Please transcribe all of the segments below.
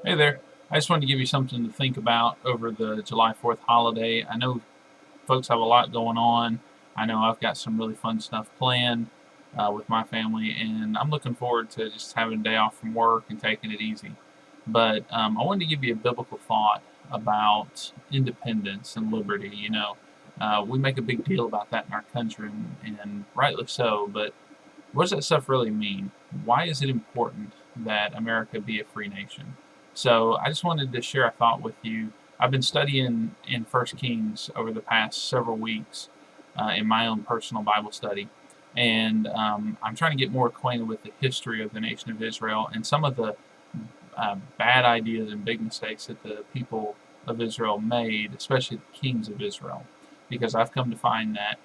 Hey there. I just wanted to give you something to think about over the July 4th holiday. I know folks have a lot going on. I know I've got some really fun stuff planned with my family, and I'm looking forward to just having a day off from work and taking it easy. But I wanted to give you a biblical thought about independence and liberty. We make a big deal about that in our country, and rightly so, but what does that stuff really mean? Why is it important that America be a free nation? So I just wanted to share a thought with you. I've been studying in First Kings over the past several weeks in my own personal Bible study, and I'm trying to get more acquainted with the history of the nation of Israel and some of the bad ideas and big mistakes that the people of Israel made, especially the kings of Israel, because I've come to find that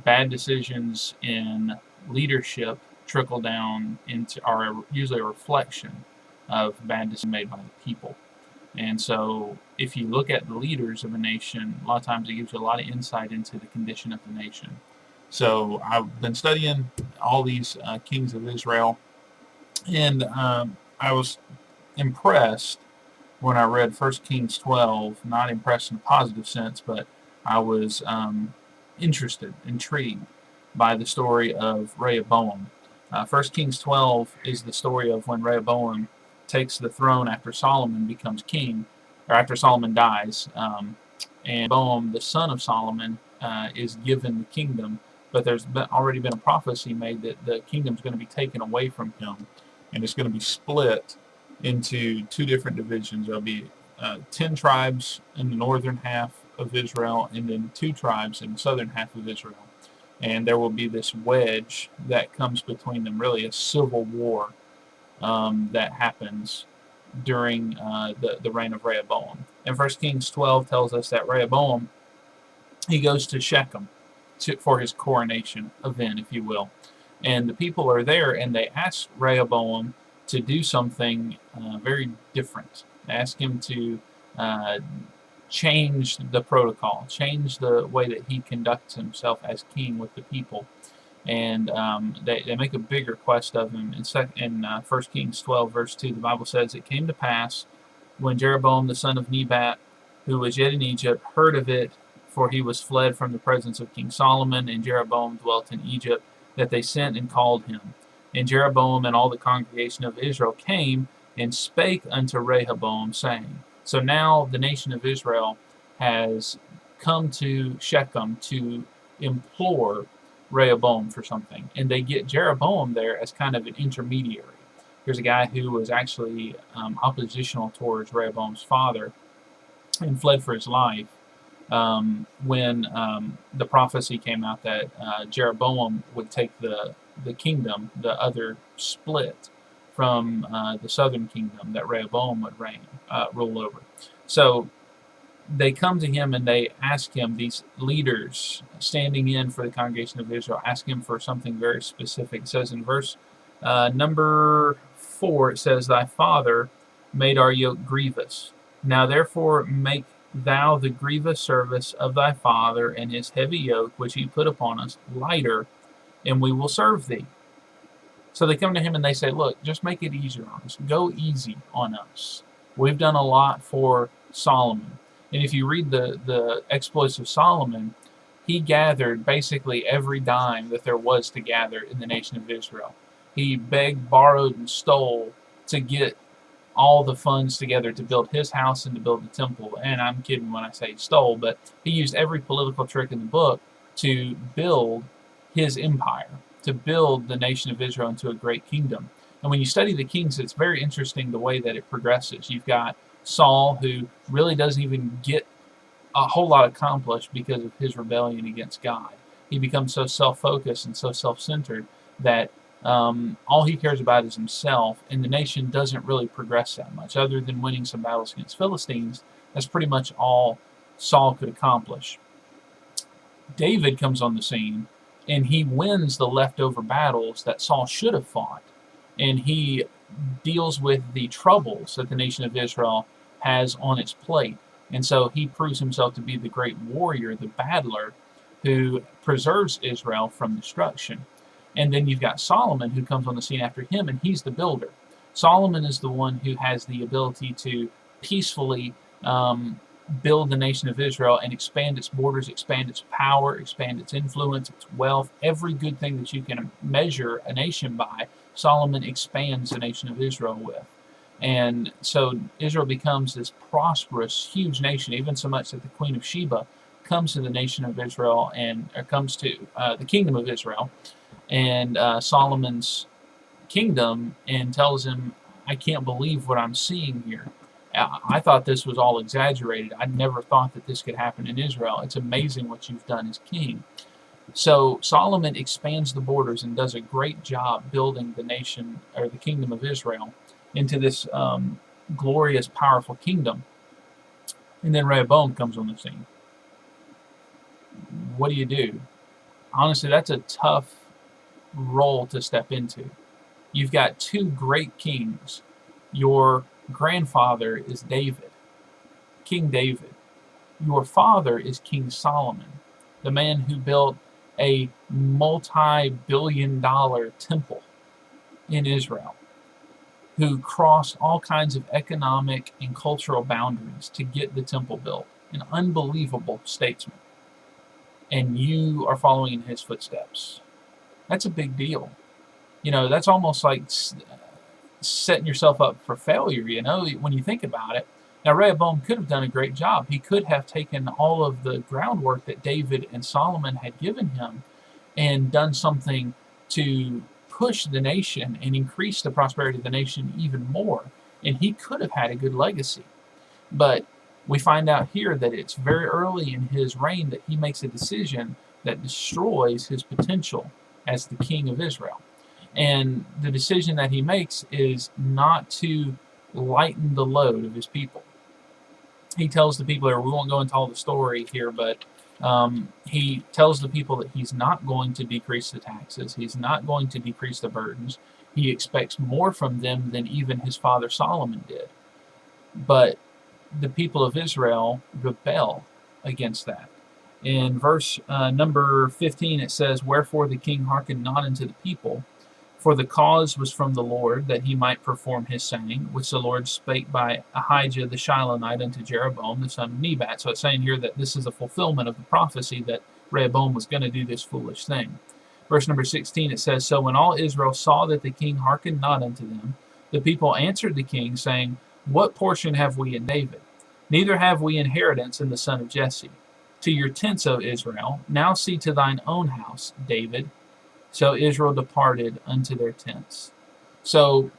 bad decisions in leadership trickle down into are usually a reflection of bad decisions made by the people. And so, if you look at the leaders of a nation, a lot of times it gives you a lot of insight into the condition of the nation. So, I've been studying all these kings of Israel, and I was impressed when I read First Kings 12. Not impressed in a positive sense, but I was interested, intrigued by the story of Rehoboam. 1 Kings 12 is the story of when Rehoboam takes the throne after Solomon becomes king, or after Solomon dies. And Rehoboam, the son of Solomon, is given the kingdom, but already been a prophecy made that the kingdom is going to be taken away from him, and it's going to be split into two different divisions. There'll be 10 tribes in the northern half of Israel, and then two tribes in the southern half of Israel. And there will be this wedge that comes between them, really a civil war that happens during the reign of Rehoboam. And First Kings 12 tells us that Rehoboam, he goes to Shechem for his coronation event, if you will. And the people are there, and they ask Rehoboam to do something very different. They ask him to uh, change the protocol, change the way that he conducts himself as king with the people. And they make a big request of him. In 1 Kings 12, verse 2, the Bible says, "It came to pass when Jeroboam the son of Nebat, who was yet in Egypt, heard of it, for he was fled from the presence of King Solomon, and Jeroboam dwelt in Egypt, that they sent and called him. And Jeroboam and all the congregation of Israel came and spake unto Rehoboam, saying," So now the nation of Israel has come to Shechem to implore Rehoboam for something, and they get Jeroboam there as kind of an intermediary. Here's a guy who was actually oppositional towards Rehoboam's father and fled for his life when the prophecy came out that Jeroboam would take the kingdom, the other split from the southern kingdom that Rehoboam would rule over. So they come to him and they ask him, these leaders standing in for the congregation of Israel, ask him for something very specific. It says in verse number 4, it says, "Thy father made our yoke grievous. Now therefore make thou the grievous service of thy father and his heavy yoke, which he put upon us, lighter, and we will serve thee." So they come to him and they say, "Look, just make it easier on us. Go easy on us. We've done a lot for Solomon." And if you read the exploits of Solomon, he gathered basically every dime that there was to gather in the nation of Israel. He begged, borrowed, and stole to get all the funds together to build his house and to build the temple. And I'm kidding when I say stole, but he used every political trick in the book to build his empire, to build the nation of Israel into a great kingdom. And when you study the kings, it's very interesting the way that it progresses. You've got Saul, who really doesn't even get a whole lot accomplished because of his rebellion against God. He becomes so self-focused and so self-centered that all he cares about is himself, and the nation doesn't really progress that much. Other than winning some battles against Philistines, that's pretty much all Saul could accomplish. David comes on the scene, and he wins the leftover battles that Saul should have fought, and he deals with the troubles that the nation of Israel has on its plate. And so he proves himself to be the great warrior, the battler, who preserves Israel from destruction. And then you've got Solomon, who comes on the scene after him, and he's the builder. Solomon is the one who has the ability to peacefully build the nation of Israel and expand its borders, expand its power, expand its influence, its wealth, every good thing that you can measure a nation by, Solomon expands the nation of Israel with. And so Israel becomes this prosperous, huge nation, even so much that the Queen of Sheba comes to the nation of Israel and comes to the kingdom of Israel and Solomon's kingdom and tells him, I can't believe what I'm seeing here. I thought this was all exaggerated. I never thought that this could happen in Israel. It's amazing what you've done as king. So Solomon expands the borders and does a great job building the nation, or the kingdom of Israel, into this glorious, powerful kingdom. And then Rehoboam comes on the scene. What do? Honestly, that's a tough role to step into. You've got two great kings. Your grandfather is David, King David. Your father is King Solomon, the man who built a multi-billion-dollar temple in Israel, who crossed all kinds of economic and cultural boundaries to get the temple built. An unbelievable statesman. And you are following in his footsteps. That's a big deal. That's almost like setting yourself up for failure, when you think about it. Now, Rehoboam could have done a great job. He could have taken all of the groundwork that David and Solomon had given him and done something to push the nation and increase the prosperity of the nation even more. And he could have had a good legacy. But we find out here that it's very early in his reign that he makes a decision that destroys his potential as the king of Israel. And the decision that he makes is not to lighten the load of his people. He tells the people there, we won't go into all the story here, but he tells the people that he's not going to decrease the taxes. He's not going to decrease the burdens. He expects more from them than even his father Solomon did. But the people of Israel rebel against that. In verse number 15, it says, Wherefore the king hearkened not unto the people, for the cause was from the Lord, that he might perform his saying, which the Lord spake by Ahijah the Shilonite unto Jeroboam the son of Nebat. So it's saying here that this is a fulfillment of the prophecy that Rehoboam was going to do this foolish thing. Verse number 16, it says, So when all Israel saw that the king hearkened not unto them, the people answered the king, saying, What portion have we in David? Neither have we inheritance in the son of Jesse. To your tents, O Israel, now see to thine own house, David. So Israel departed unto their tents. So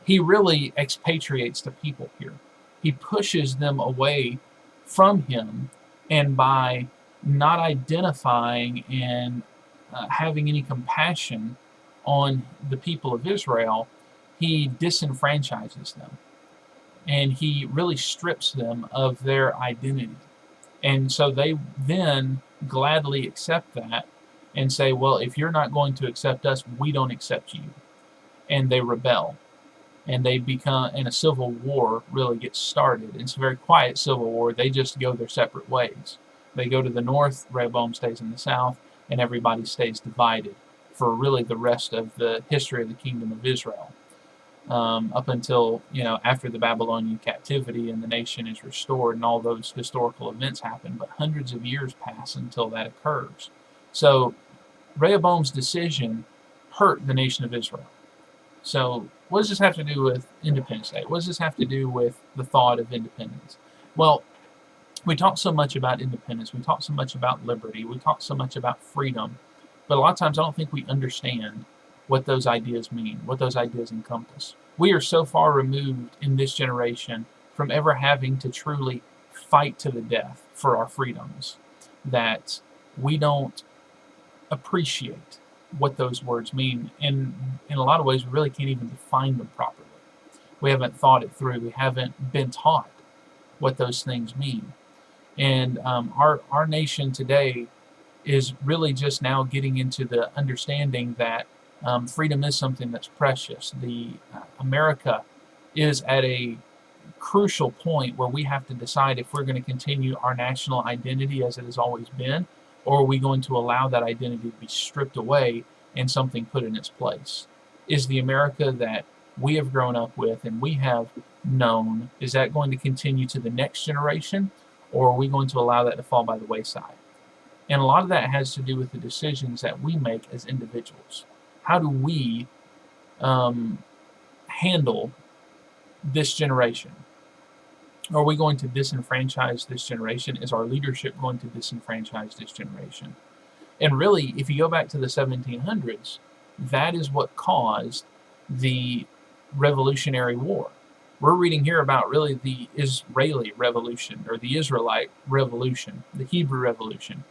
he really expatriates the people here. He pushes them away from him, and by not identifying and having any compassion on the people of Israel, he disenfranchises them. And he really strips them of their identity. And so they then gladly accept that and say, well, if you're not going to accept us, we don't accept you. And they rebel. And they become, and a civil war really gets started. It's a very quiet civil war. They just go their separate ways. They go to the north, Rehoboam stays in the south, and everybody stays divided for really the rest of the history of the kingdom of Israel. Up until, after the Babylonian captivity and the nation is restored and all those historical events happen. But hundreds of years pass until that occurs. So Rehoboam's decision hurt the nation of Israel. So what does this have to do with Independence Day? What does this have to do with the thought of independence? Well, we talk so much about independence. We talk so much about liberty. We talk so much about freedom. But a lot of times I don't think we understand what those ideas mean, what those ideas encompass. We are so far removed in this generation from ever having to truly fight to the death for our freedoms that we don't appreciate what those words mean. And in a lot of ways, we really can't even define them properly. We haven't thought it through. We haven't been taught what those things mean. And our nation today is really just now getting into the understanding that freedom is something that's precious. America is at a crucial point where we have to decide if we're going to continue our national identity as it has always been, or are we going to allow that identity to be stripped away and something put in its place? Is the America that we have grown up with and we have known, is that going to continue to the next generation, or are we going to allow that to fall by the wayside? And a lot of that has to do with the decisions that we make as individuals. How do we handle this generation? Are we going to disenfranchise this generation? Is our leadership going to disenfranchise this generation? And really, if you go back to the 1700s, that is what caused the Revolutionary War. We're reading here about really the Israeli Revolution, or the Israelite Revolution, the Hebrew Revolution.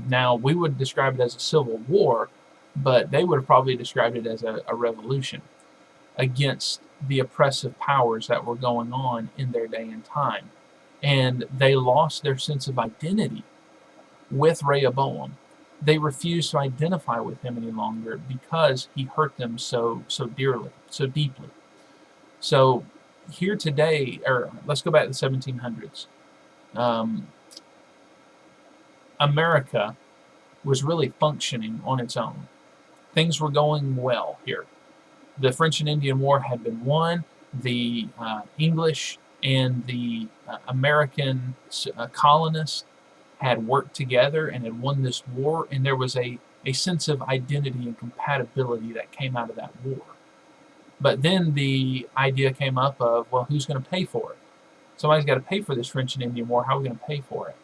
Now, we would describe it as a civil war, but they would have probably described it as a revolution against the oppressive powers that were going on in their day and time. And they lost their sense of identity with Rehoboam. They refused to identify with him any longer because he hurt them so dearly, so deeply. So here today, or let's go back to the 1700s. America was really functioning on its own. Things were going well here. The French and Indian War had been won. The English and the American colonists had worked together and had won this war, and there was a sense of identity and compatibility that came out of that war. But then the idea came up of, well, who's going to pay for it? Somebody's got to pay for this French and Indian War. How are we going to pay for it?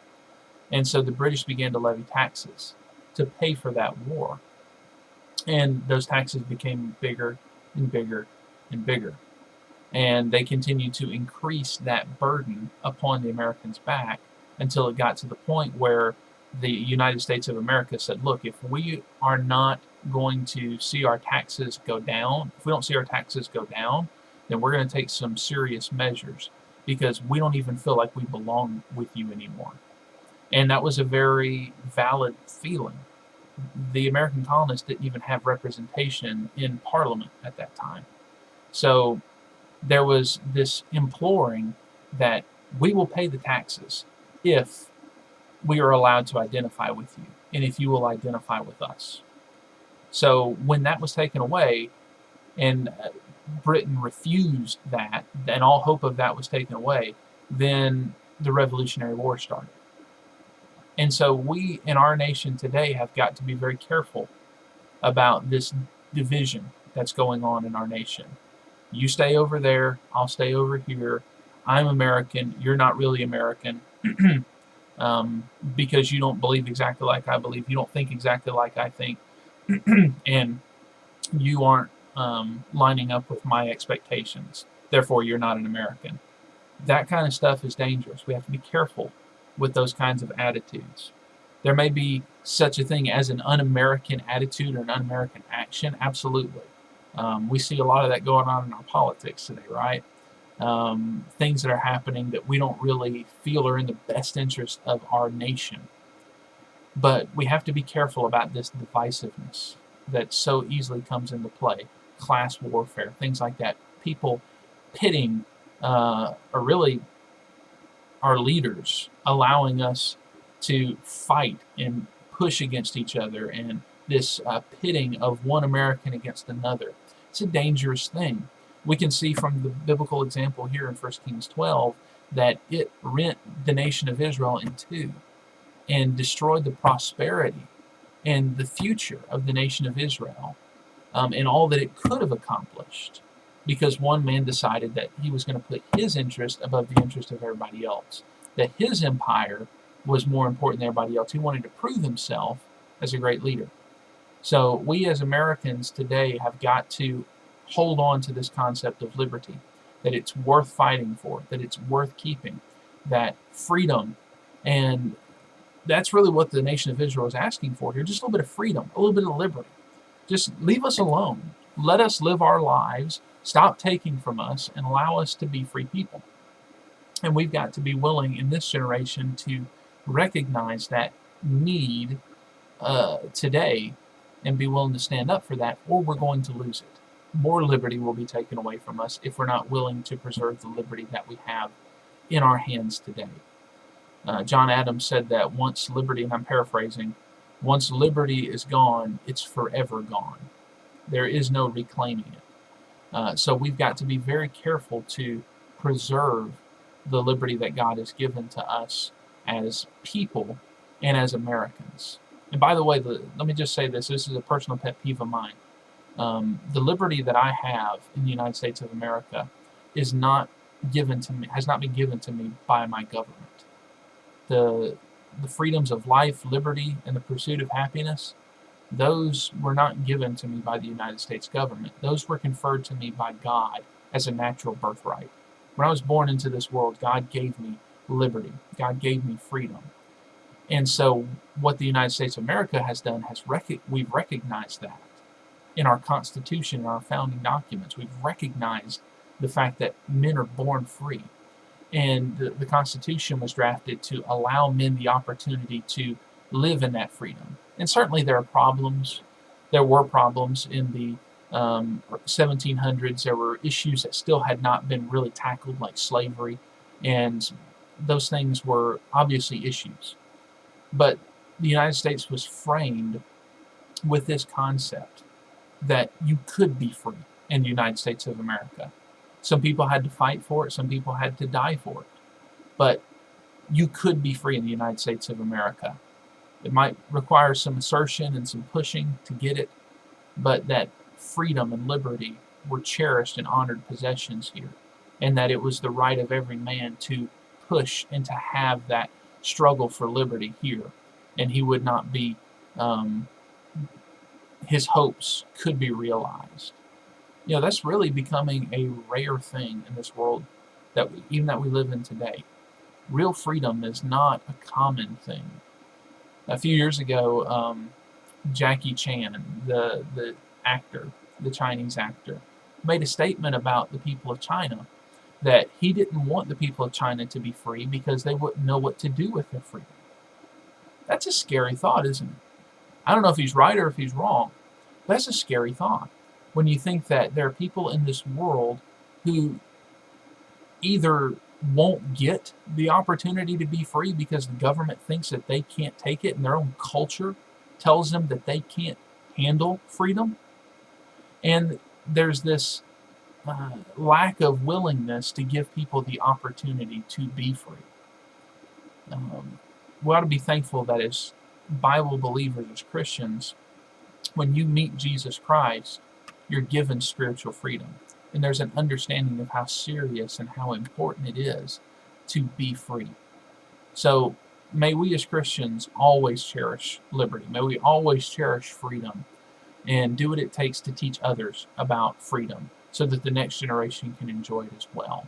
And so the British began to levy taxes to pay for that war. And those taxes became bigger and bigger and bigger. And they continued to increase that burden upon the Americans' back until it got to the point where the United States of America said, look, if we are not going to see our taxes go down, if we don't see our taxes go down, then we're going to take some serious measures because we don't even feel like we belong with you anymore. And that was a very valid feeling. The American colonists didn't even have representation in Parliament at that time. So there was this imploring that we will pay the taxes if we are allowed to identify with you and if you will identify with us. So when that was taken away and Britain refused that, and all hope of that was taken away, then the Revolutionary War started. And so we in our nation today have got to be very careful about this division that's going on in our nation. You stay over there, I'll stay over here. I'm American, you're not really American because you don't believe exactly like I believe, you don't think exactly like I think, and you aren't lining up with my expectations. Therefore, you're not an American. That kind of stuff is dangerous. We have to be careful with those kinds of attitudes. There may be such a thing as an un-American attitude or an un-American action, absolutely. We see a lot of that going on in our politics today, right? Things that are happening that we don't really feel are in the best interest of our nation. But we have to be careful about this divisiveness that so easily comes into play. Class warfare, things like that. People pitting, or really our leaders allowing us to fight and push against each other, and this pitting of one American against another. It's a dangerous thing. We can see from the biblical example here in 1 Kings 12 that it rent the nation of Israel in two and destroyed the prosperity and the future of the nation of Israel and all that it could have accomplished, because one man decided that he was going to put his interest above the interest of everybody else, that his empire was more important than everybody else. He wanted to prove himself as a great leader. So we as Americans today have got to hold on to this concept of liberty, that it's worth fighting for, that it's worth keeping, that freedom, and that's really what the nation of Israel is asking for here, just a little bit of freedom, a little bit of liberty. Just leave us alone. Let us live our lives, stop taking from us, and allow us to be free people. And we've got to be willing in this generation to recognize that need today and be willing to stand up for that, or we're going to lose it. More liberty will be taken away from us if we're not willing to preserve the liberty that we have in our hands today. John Adams said that once liberty, and I'm paraphrasing, once liberty is gone, it's forever gone. There is no reclaiming it. So we've got to be very careful to preserve the liberty that God has given to us as people and as Americans. And by the way, let me just say this: this is a personal pet peeve of mine. The liberty that I have in the United States of America is not given to me, has not been given to me by my government. The freedoms of life, liberty, and the pursuit of happiness, those were not given to me by the United States government. Those were conferred to me by God as a natural birthright. When I was born into this world, God gave me liberty. God gave me freedom. And so what the United States of America has done we've recognized that in our Constitution, in our founding documents. We've recognized the fact that men are born free. And the Constitution was drafted to allow men the opportunity to live in that freedom. And certainly there are problems. There were problems in the 1700s. There were issues that still had not been really tackled, like slavery, and those things were obviously issues. But the United States was framed with this concept that you could be free in the United States of America. Some people had to fight for it, some people had to die for it. But you could be free in the United States of America. It might require some assertion and some pushing to get it, but that freedom and liberty were cherished and honored possessions here, and that it was the right of every man to push and to have that struggle for liberty here, and he would not be, his hopes could be realized. That's really becoming a rare thing in this world that we live in today. Real freedom is not a common thing. A few years ago, Jackie Chan, the actor, the Chinese actor, made a statement about the people of China that he didn't want the people of China to be free because they wouldn't know what to do with their freedom. That's a scary thought, isn't it? I don't know if he's right or if he's wrong. But that's a scary thought when you think that there are people in this world who either won't get the opportunity to be free because the government thinks that they can't take it and their own culture tells them that they can't handle freedom. And there's this lack of willingness to give people the opportunity to be free. We ought to be thankful that as Bible believers, as Christians, when you meet Jesus Christ, you're given spiritual freedom. And there's an understanding of how serious and how important it is to be free. So may we as Christians always cherish liberty. May we always cherish freedom and do what it takes to teach others about freedom so that the next generation can enjoy it as well.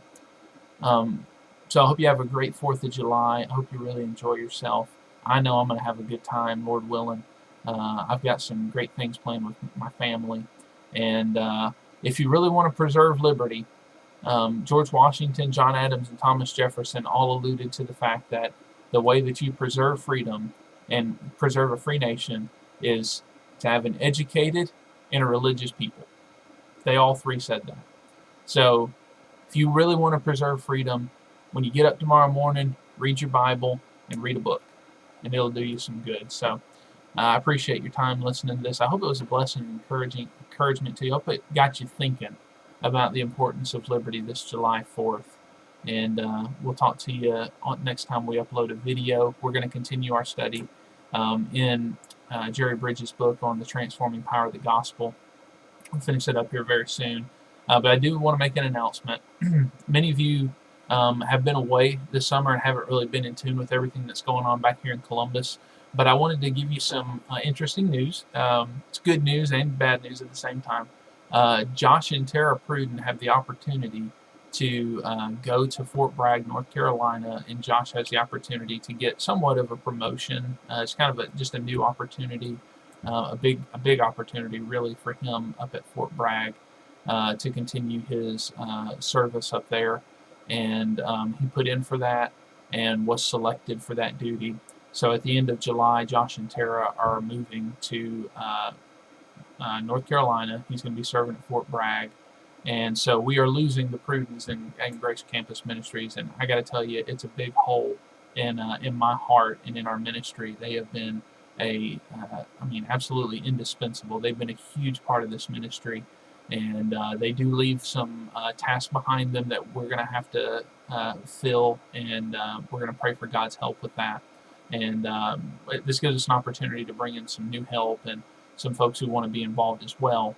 So I hope you have a great 4th of July. I hope you really enjoy yourself. I know I'm going to have a good time, Lord willing. I've got some great things planned with my family. And if you really want to preserve liberty, George Washington, John Adams, and Thomas Jefferson all alluded to the fact that the way that you preserve freedom and preserve a free nation is to have an educated and a religious people. They all three said that. So if you really want to preserve freedom, when you get up tomorrow morning, read your Bible and read a book, and it'll do you some good. So I appreciate your time listening to this. I hope it was a blessing and encouragement to you. I hope it got you thinking about the importance of liberty this July 4th. And we'll talk to you next time we upload a video. We're going to continue our study in Jerry Bridges' book on the transforming power of the gospel. We'll finish it up here very soon. But I do want to make an announcement. Many of you have been away this summer and haven't really been in tune with everything that's going on back here in Columbus. But I wanted to give you some interesting news. It's good news and bad news at the same time. Josh and Tara Pruden have the opportunity to go to Fort Bragg, North Carolina, and Josh has the opportunity to get somewhat of a promotion. It's kind of just a new opportunity, a big opportunity really for him up at Fort Bragg to continue his service up there. And he put in for that and was selected for that duty. So at the end of July, Josh and Tara are moving to North Carolina. He's going to be serving at Fort Bragg. And so we are losing the Prudens and Grace Campus Ministries. And I got to tell you, it's a big hole in my heart and in our ministry. They have been absolutely indispensable. They've been a huge part of this ministry. and they do leave some tasks behind them that we're going to have to fill, and we're going to pray for God's help with that. And this gives us an opportunity to bring in some new help and some folks who want to be involved as well.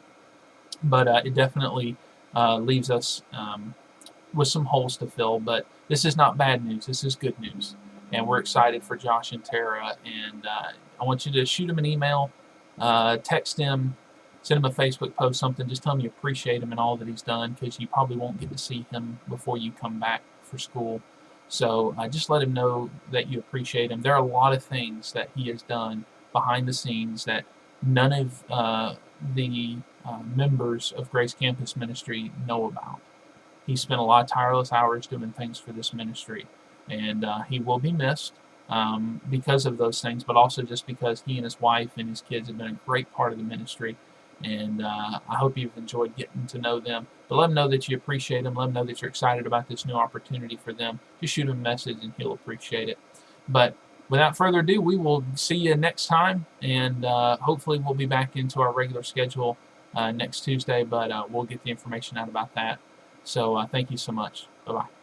But it definitely leaves us with some holes to fill. But this is not bad news. This is good news. And we're excited for Josh and Tara. And I want you to shoot him an email, text him, send him a Facebook post, something. Just tell him you appreciate him and all that he's done, because you probably won't get to see him before you come back for school. So just let him know that you appreciate him. There are a lot of things that he has done behind the scenes that none of the members of Grace Campus Ministry know about. He spent a lot of tireless hours doing things for this ministry, and he will be missed because of those things, but also just because he and his wife and his kids have been a great part of the ministry. And I hope you've enjoyed getting to know them. But let them know that you appreciate them. Let them know that you're excited about this new opportunity for them. Just shoot him a message and he'll appreciate it. But without further ado, we will see you next time. And hopefully we'll be back into our regular schedule next Tuesday. But we'll get the information out about that. So thank you so much. Bye-bye.